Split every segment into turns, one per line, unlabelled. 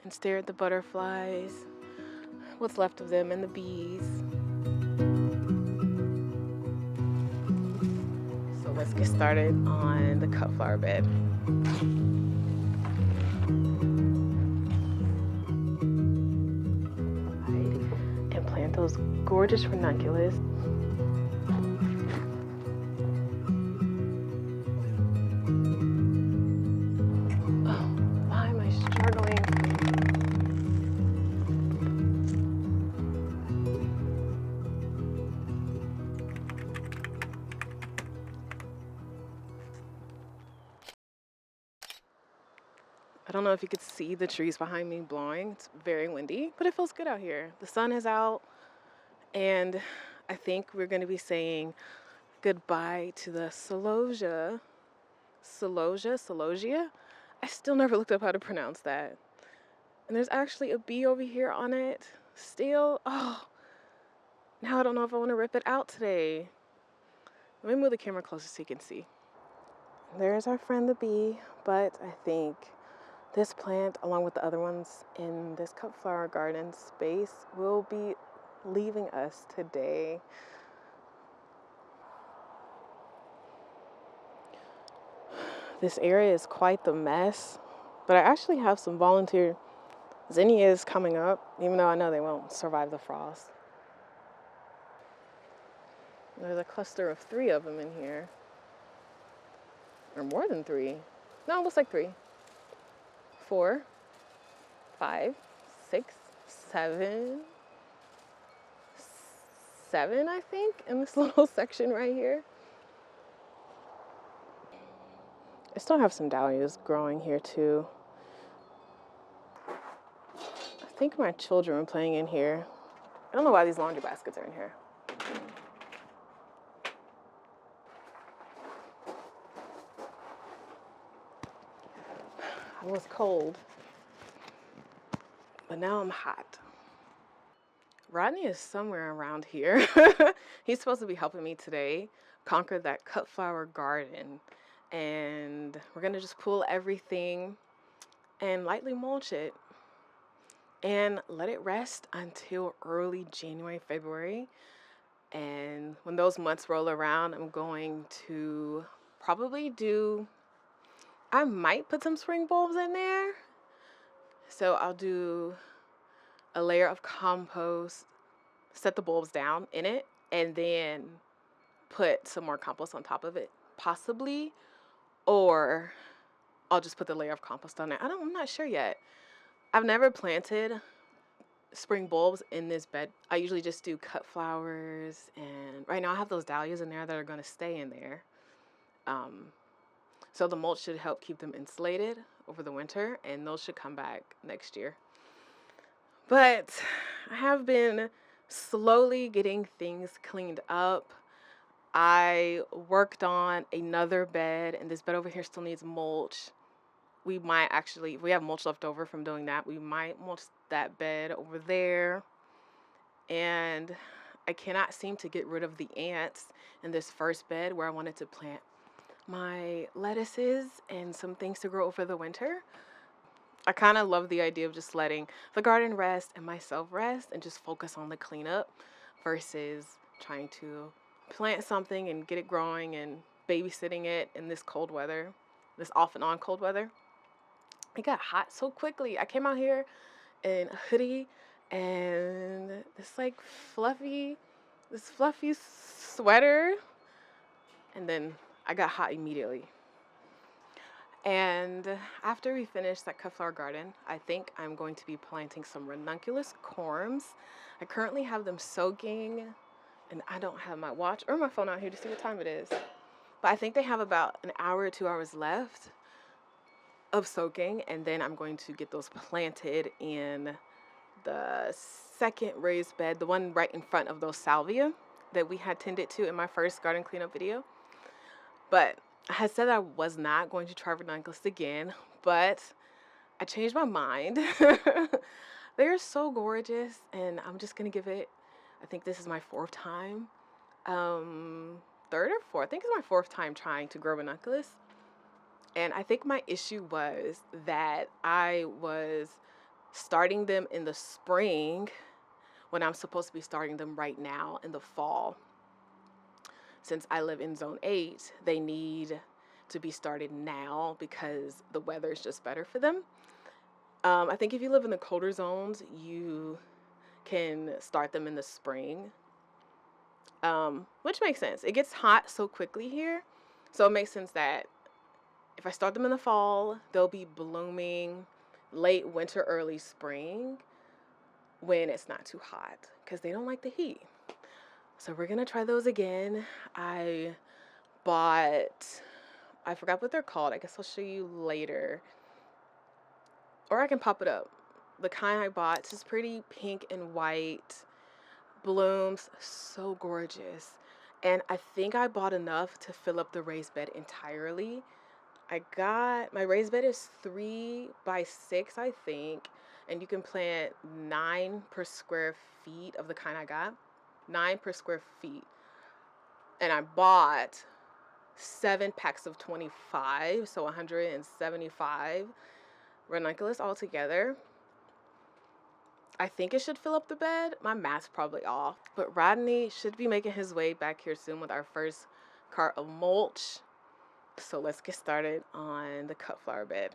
and stare at the butterflies, what's left of them, and the bees. So let's get started on the cut flower bed. And plant those gorgeous ranunculus. Why am I struggling? I don't know if you could see the trees behind me blowing. It's very windy, but it feels good out here. The sun is out, and I think we're going to be saying goodbye to the celosia. Celosia? I still never looked up how to pronounce that. And there's actually a bee over here on it still. Oh, now I don't know if I want to rip it out today. Let me move the camera closer so you can see. There's our friend the bee, but I think this plant, along with the other ones in this cut flower garden space, will be leaving us today. This area is quite the mess, but I actually have some volunteer zinnias coming up, even though I know they won't survive the frost. There's a cluster of 3 of them in here. Or more than 3. No, it looks like 3. 4, 5, 6, 7, I think, in this little section right here. I still have some dahlias growing here too. I think my children are playing in here. I don't know why these laundry baskets are in here. I was cold, but now I'm hot. Rodney is somewhere around here. He's supposed to be helping me today conquer that cut flower garden. And we're gonna just pull everything and lightly mulch it and let it rest until early January, February. And when those months roll around, I'm going to probably I might put some spring bulbs in there. So I'll do a layer of compost, set the bulbs down in it, and then put some more compost on top of it, possibly. Or I'll just put the layer of compost on there. I'm not sure yet. I've never planted spring bulbs in this bed. I usually just do cut flowers, and right now I have those dahlias in there that are going to stay in there. So the mulch should help keep them insulated over the winter, and those should come back next year. But I have been slowly getting things cleaned up. I worked on another bed, and this bed over here still needs mulch. We might actually, if we have mulch left over from doing that, we might mulch that bed over there. And I cannot seem to get rid of the ants in this first bed where I wanted to plant my lettuces and some things to grow over the winter. I kind of love the idea of just letting the garden rest and myself rest and just focus on the cleanup versus trying to plant something and get it growing and babysitting it in this cold weather, this off and on cold weather. It got hot so quickly. I came out here in a hoodie and this fluffy sweater, and then I got hot immediately. And after we finish that cut flower garden, I think I'm going to be planting some ranunculus corms. I currently have them soaking, and I don't have my watch or my phone out here to see what time it is. But I think they have about an hour or 2 hours left of soaking, and then I'm going to get those planted in the second raised bed, the one right in front of those salvia that we had tended to in my first garden cleanup video. But I had said I was not going to try ranunculus again, but I changed my mind. They're so gorgeous, and I'm just gonna give it, I think this is my 4th time, 3rd or 4th, I think it's my 4th time trying to grow ranunculus. And I think my issue was that I was starting them in the spring when I'm supposed to be starting them right now in the fall. Since I live in zone 8, they need to be started now because the weather is just better for them. I think if you live in the colder zones, you can start them in the spring, which makes sense. It gets hot so quickly here, so it makes sense that if I start them in the fall, they'll be blooming late winter, early spring when it's not too hot because they don't like the heat. So we're going to try those again. I forgot what they're called. I guess I'll show you later. Or I can pop it up. The kind I bought is pretty pink and white. Blooms so gorgeous. And I think I bought enough to fill up the raised bed entirely. My raised bed is 3 by 6, I think. And you can plant 9 per square feet of the kind I got. 9 per square feet. And I bought 7 packs of 25, so 175 ranunculus altogether. I think it should fill up the bed. My math's probably off. But Rodney should be making his way back here soon with our first cart of mulch. So let's get started on the cut flower bed.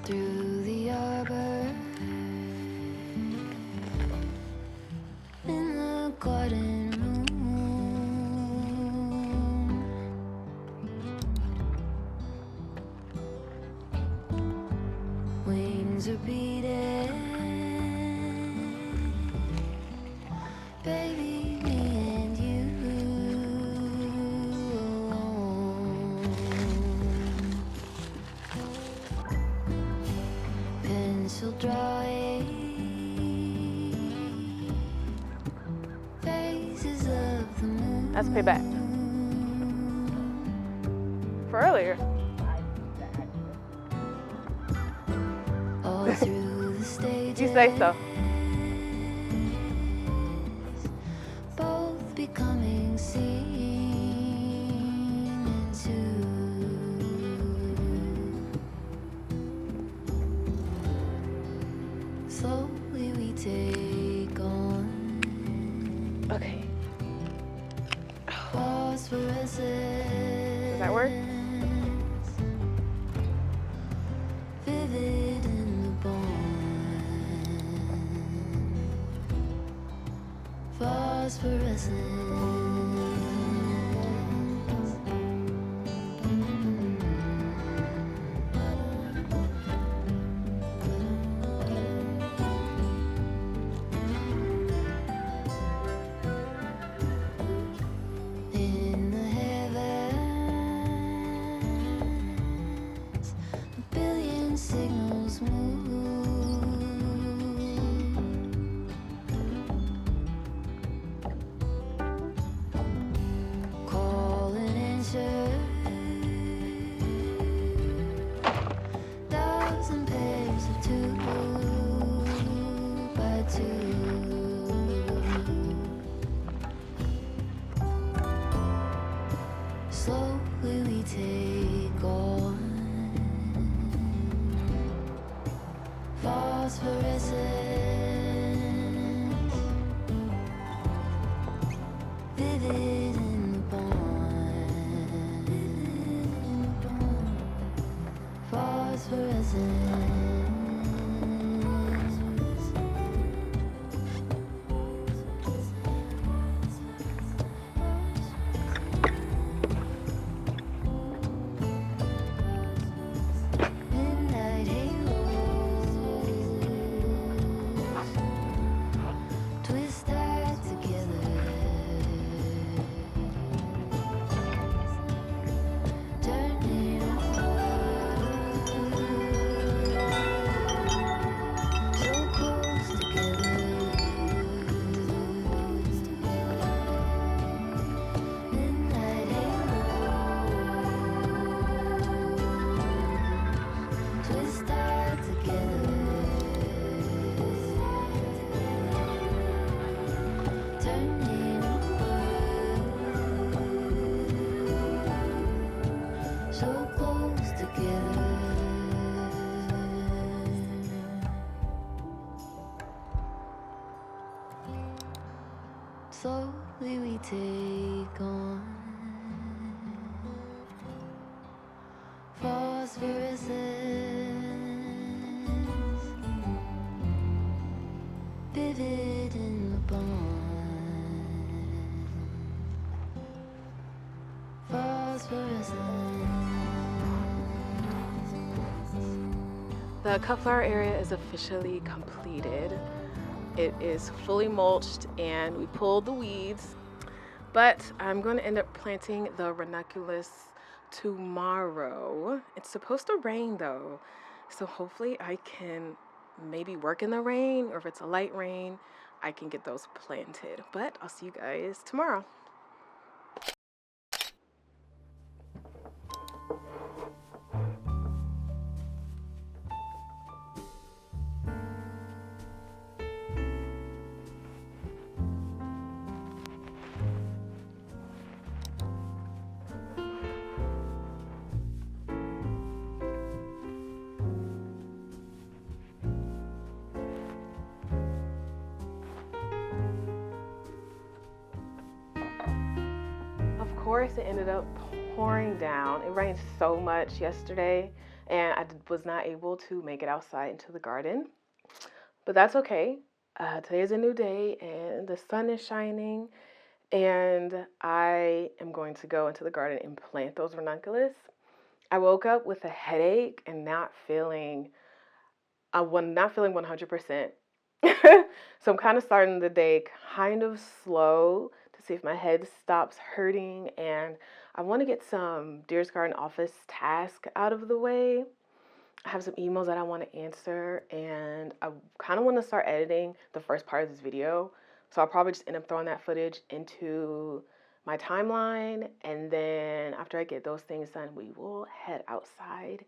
Through the arbor, in the garden room, wings are beating, baby, me and you alone. Pencil drawing phases of the moon.
That's payback for earlier.
All through the stages,
You say so.
both becoming seen into. Slowly we take on
Okay.
phosphorescence.
Does that work?
Vivid in the bone. Phosphorescence. In the heavens, a billion signals move. Call and answer. Thousand pairs of 2 by 2. Slowly we take on phosphorescence, vivid in the bone. Phosphorescence. Midnight halos twist tied together. phosphorescence, vivid in the bond. Phosphorescence.
The cut flower area is officially completed. It is fully mulched and we pulled the weeds, but I'm going to end up planting the ranunculus tomorrow. It's supposed to rain though, so hopefully I can maybe work in the rain, or if it's a light rain, I can get those planted. But I'll see you guys tomorrow. Of course, it ended up pouring down. It rained so much yesterday, and I was not able to make it outside into the garden. But that's okay. Today is a new day, and the sun is shining, and I am going to go into the garden and plant those ranunculus. I woke up with a headache and not feeling 100%. So I'm kind of starting the day kind of slow to see if my head stops hurting, and I want to get some Dearest Garden office tasks out of the way. I have some emails that I want to answer, and I kind of want to start editing the first part of this video. So I'll probably just end up throwing that footage into my timeline, and then after I get those things done, we will head outside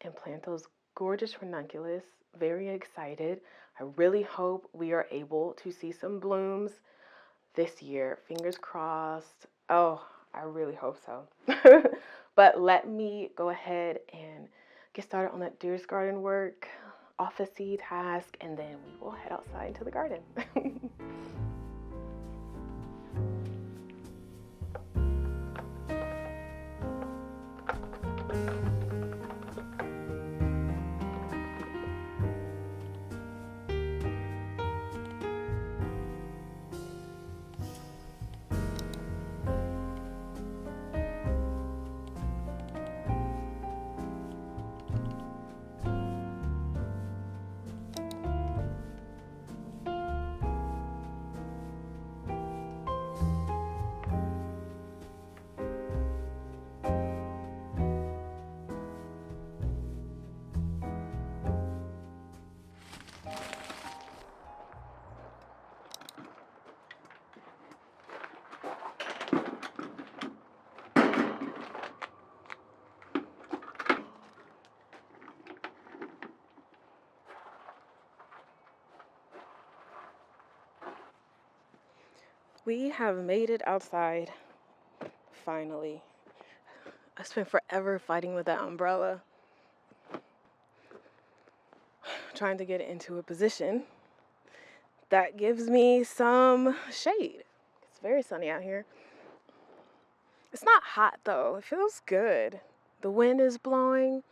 and plant those gorgeous ranunculus. Very excited. I really hope we are able to see some blooms this year. Fingers crossed. Oh, I really hope so. But let me go ahead and get started on that Dearest Garden work, office-y task, and then we will head outside into the garden. We have made it outside, finally. I spent forever fighting with that umbrella, trying to get it into a position that gives me some shade. It's very sunny out here. It's not hot though, it feels good. The wind is blowing.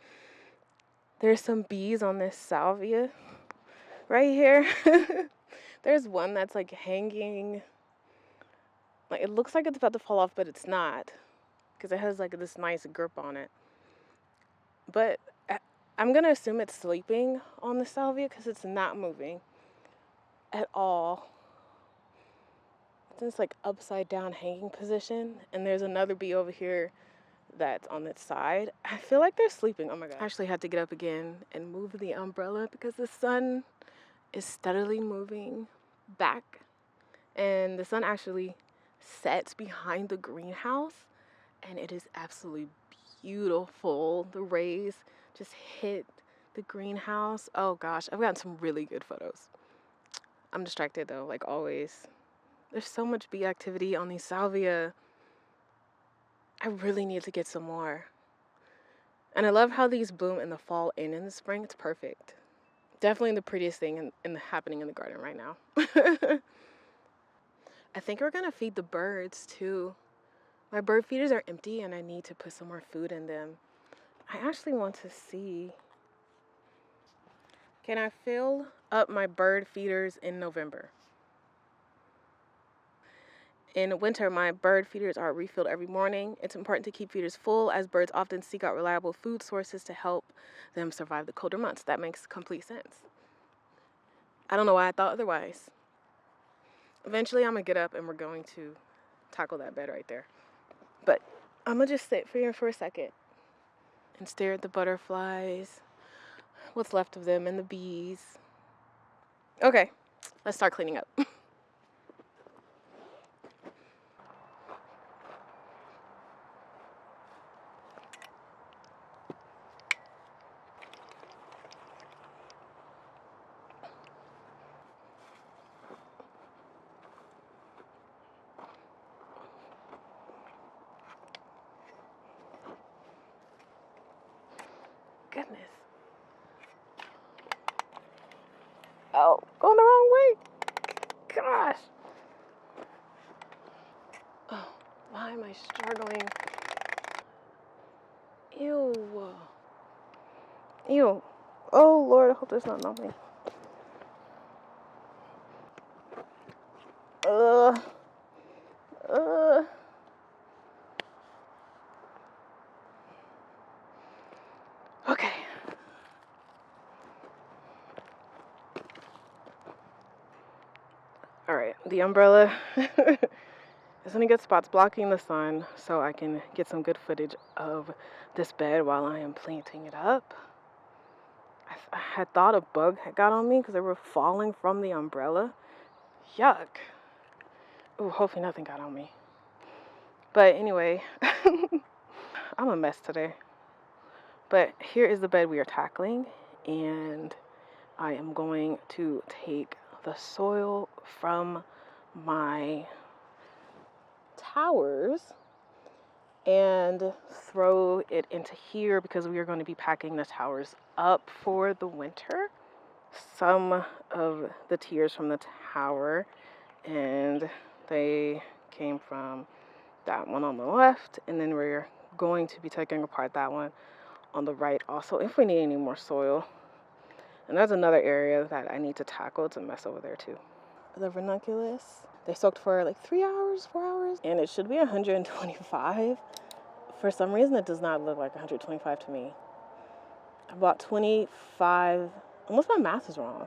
There's some bees on this salvia right here. There's one that's like hanging. Like, it looks like it's about to fall off, but it's not, because it has like this nice grip on it. But I'm gonna assume it's sleeping on the salvia because it's not moving at all. It's in this like upside down hanging position, and there's another bee over here that's on its side. I feel like they're sleeping. Oh my god. I actually had to get up again and move the umbrella because the sun is steadily moving back, and the sun actually sets behind the greenhouse, and it is absolutely beautiful. The rays just hit the greenhouse. Oh gosh, I've gotten some really good photos. I'm distracted though, like always. There's so much bee activity on these salvia. I really need to get some more. And I love how these bloom in the fall and in the spring. It's perfect. Definitely the prettiest thing happening in the garden right now. I think we're gonna feed the birds too. My bird feeders are empty and I need to put some more food in them. I actually want to see, can I fill up my bird feeders in November? In winter, my bird feeders are refilled every morning. It's important to keep feeders full as birds often seek out reliable food sources to help them survive the colder months. That makes complete sense. I don't know why I thought otherwise. Eventually, I'm going to get up and we're going to tackle that bed right there. But I'm going to just sit here for a second and stare at the butterflies, what's left of them, and the bees. Okay, let's start cleaning up. Goodness. Oh, going the wrong way. Gosh. Oh, why am I struggling? Ew. Ew. Oh, Lord, I hope there's not nothing. Okay. All right, the umbrella is in a good spot. It's blocking the sun so I can get some good footage of this bed while I am planting it up. I had thought a bug had got on me because they were falling from the umbrella. Yuck. Ooh, hopefully nothing got on me. But anyway, I'm a mess today. But here is the bed we are tackling, and I am going to take the soil from my towers and throw it into here because we are going to be packing the towers up for the winter. Some of the tiers from the tower, and they came from that one on the left, and then we're going to be taking apart that one on the right also if we need any more soil. And that's another area that I need to tackle. It's a mess over there too. The ranunculus, they soaked for like 3 hours, 4 hours, and it should be 125. For some reason, it does not look like 125 to me. I bought 25, unless my math is wrong.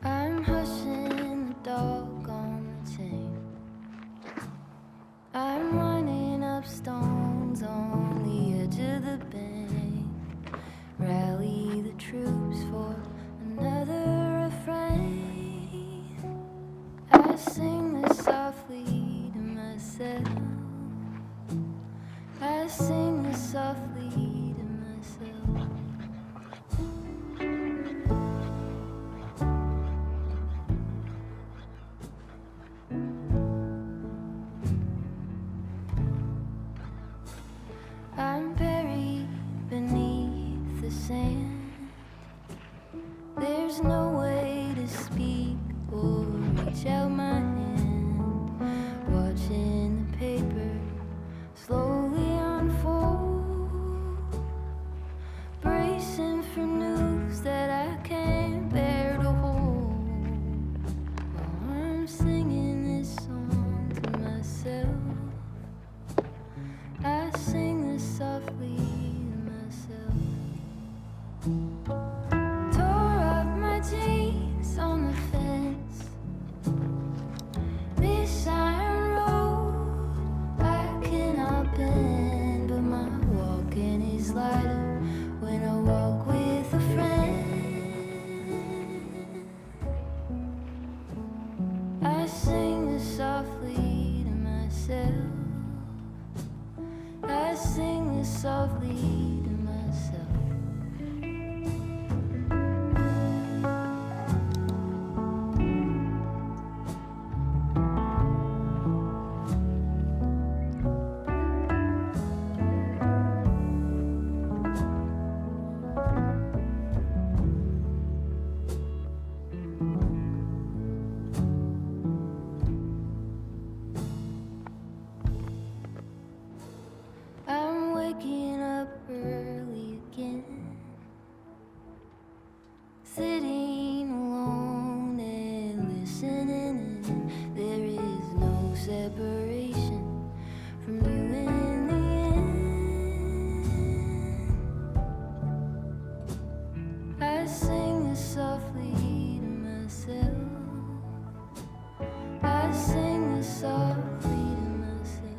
I'm hushing the dog on the chain. I'm lining up stones on the edge of the bank. Rally the troops for another refrain. I sing this softly to myself. I sing this softly to myself. I'm buried beneath the sand. There's no way to speak or reach out my hand. Watching the paper slowly unfold. Bracing for news that I can't bear to hold. While I'm singing this song to myself. I sing this softly to myself. Tore up my jeans on the fence. This iron road I cannot bend, but my walking is lighter when I walk with a friend. I sing this softly to myself. I sing softly to myself. I'm waking up early again, sitting alone and listening, and there is no separation from you in the end. I sing this softly to myself. I sing this softly to myself.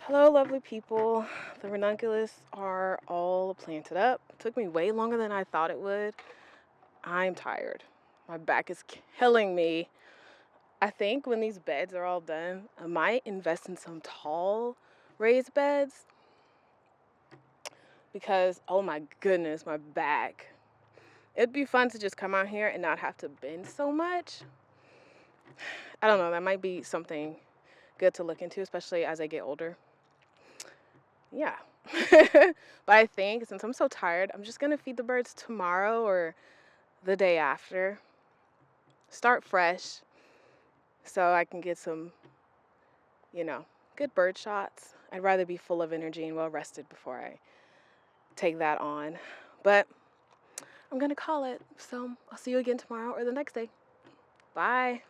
Hello, lovely people. The ranunculus are all planted up. It took me way longer than I thought it would. I'm tired. My back is killing me. I think when these beds are all done, I might invest in some tall raised beds because, oh my goodness, my back. It'd be fun to just come out here and not have to bend so much. I don't know, that might be something good to look into, especially as I get older. Yeah. But I think since I'm so tired, I'm just gonna feed the birds tomorrow or the day after. Start fresh so I can get some, good bird shots. I'd rather be full of energy and well rested before I take that on. But I'm gonna call it. So I'll see you again tomorrow or the next day. Bye.